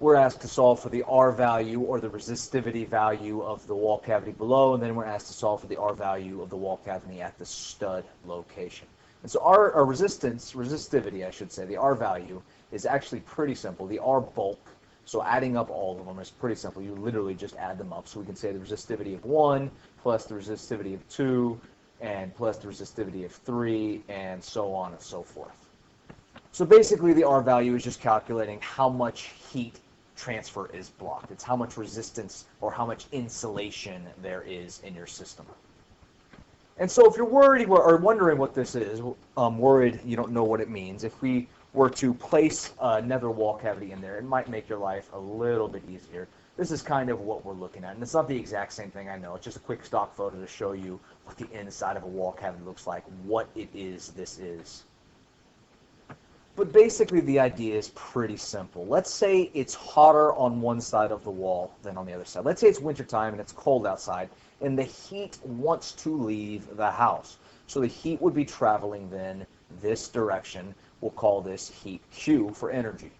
we're asked to solve for the R value or the resistivity value of the wall cavity below, and then we're asked to solve for the R value of the wall cavity at the stud location. And so our resistivity, I should say, the R value is actually pretty simple. The R bulk, so adding up all of them is pretty simple. You literally just add them up. So we can say the resistivity of 1 plus the resistivity of 2 and plus the resistivity of 3 and so on and so forth. So basically the R value is just calculating how much heat transfer is blocked. It's how much resistance or how much insulation there is in your system. And so if you're worried or wondering what this is, worried you don't know what it means, if we were to place another wall cavity in there, it might make your life a little bit easier. This is kind of what we're looking at. And it's not the exact same thing, I know. It's just a quick stock photo to show you what the inside of a wall cavity looks like, what it is this is. But basically the idea is pretty simple. Let's say it's hotter on one side of the wall than on the other side. Let's say it's wintertime and it's cold outside and the heat wants to leave the house. So the heat would be traveling then this direction. We'll call this heat Q for energy.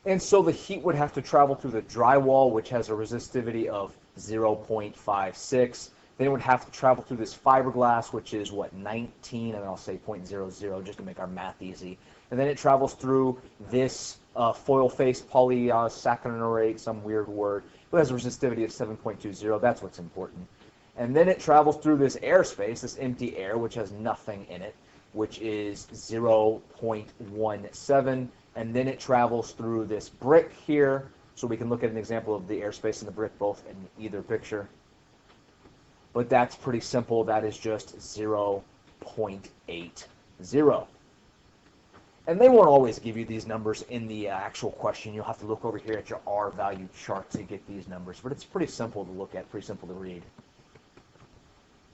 And so the heat would have to travel through the drywall, which has a resistivity of 0.56. Then it would have to travel through this fiberglass, which is, 19, and I'll say 0.00 just to make our math easy. And then it travels through this foil-faced polysaccharide, some weird word. It has a resistivity of 7.20. That's what's important. And then it travels through this airspace, this empty air, which has nothing in it, which is 0.17. And then it travels through this brick here. So we can look at an example of the airspace and the brick both in either picture. But that's pretty simple. That is just 0.80. And they won't always give you these numbers in the actual question. You'll have to look over here at your R value chart to get these numbers. But it's pretty simple to look at, pretty simple to read.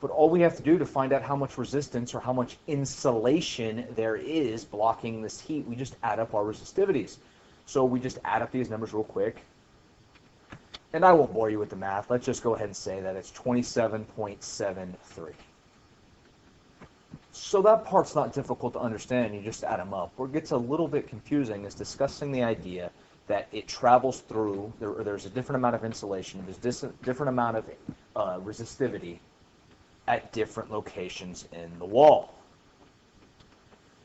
But all we have to do to find out how much resistance or how much insulation there is blocking this heat, we just add up our resistivities. So we just add up these numbers real quick. And I won't bore you with the math. Let's just go ahead and say that it's 27.73. So that part's not difficult to understand. You just add them up. Where it gets a little bit confusing is discussing the idea that it travels through, there's a different amount of insulation, there's a different amount of resistivity at different locations in the wall.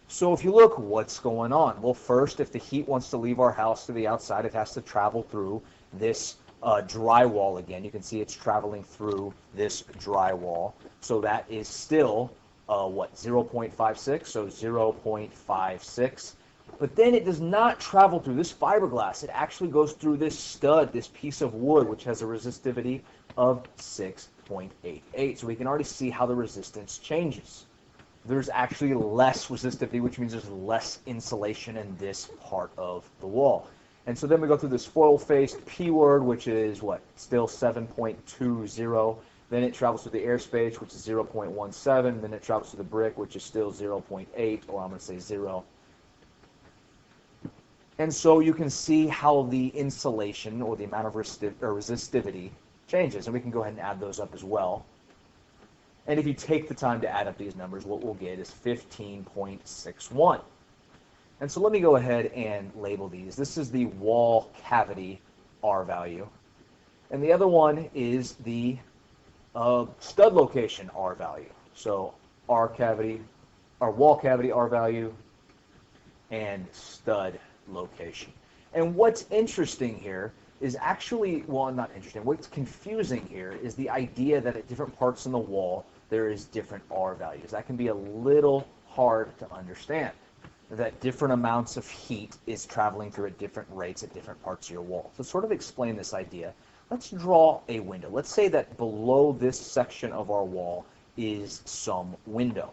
So if you look, what's going on? Well, first, if the heat wants to leave our house to the outside, it has to travel through this drywall again. You can see it's traveling through this drywall. So that is still 0.56, so 0.56. But then it does not travel through this fiberglass. It actually goes through this stud, this piece of wood, which has a resistivity of 6.88. So we can already see how the resistance changes. There's actually less resistivity, which means there's less insulation in this part of the wall. And so then we go through this foil-faced P word, which is still 7.20. Then it travels through the airspace, which is 0.17. Then it travels through the brick, which is still 0.8, or I'm going to say 0. And so you can see how the insulation, or the amount of resistivity, changes. And we can go ahead and add those up as well. And if you take the time to add up these numbers, what we'll get is 15.61. And so let me go ahead and label these. This is the wall cavity R value. And the other one is the stud location R value. So R cavity, or wall cavity R value, and stud location. And what's interesting here is actually, well, not interesting, what's confusing here is the idea that at different parts in the wall there is different R values. That can be a little hard to understand, that different amounts of heat is traveling through at different rates at different parts of your wall. So sort of explain this idea, let's draw a window. Let's say that below this section of our wall is some window.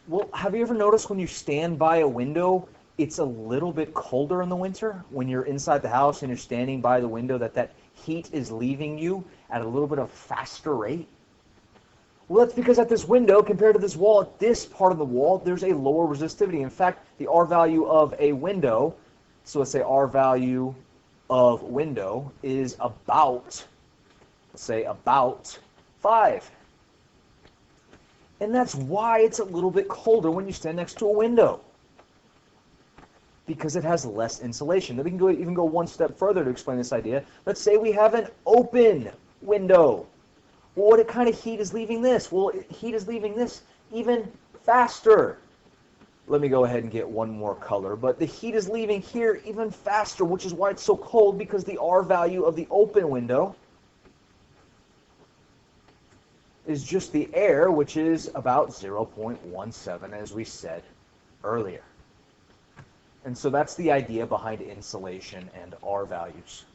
Well, have you ever noticed when you stand by a window, it's a little bit colder in the winter? When you're inside the house and you're standing by the window, that heat is leaving you at a little bit of faster rate? Well, that's because at this window, compared to this wall, at this part of the wall, there's a lower resistivity. In fact, the R value of a window, so let's say R value of window is about, let's say about 5. And that's why it's a little bit colder when you stand next to a window. because it has less insulation. Then we can even go one step further to explain this idea. Let's say we have an open window. Well, what kind of heat is leaving this? Well, heat is leaving this even faster. Let me go ahead and get one more color. But the heat is leaving here even faster, which is why it's so cold, because the R value of the open window is just the air, which is about 0.17, as we said earlier. And so that's the idea behind insulation and R values.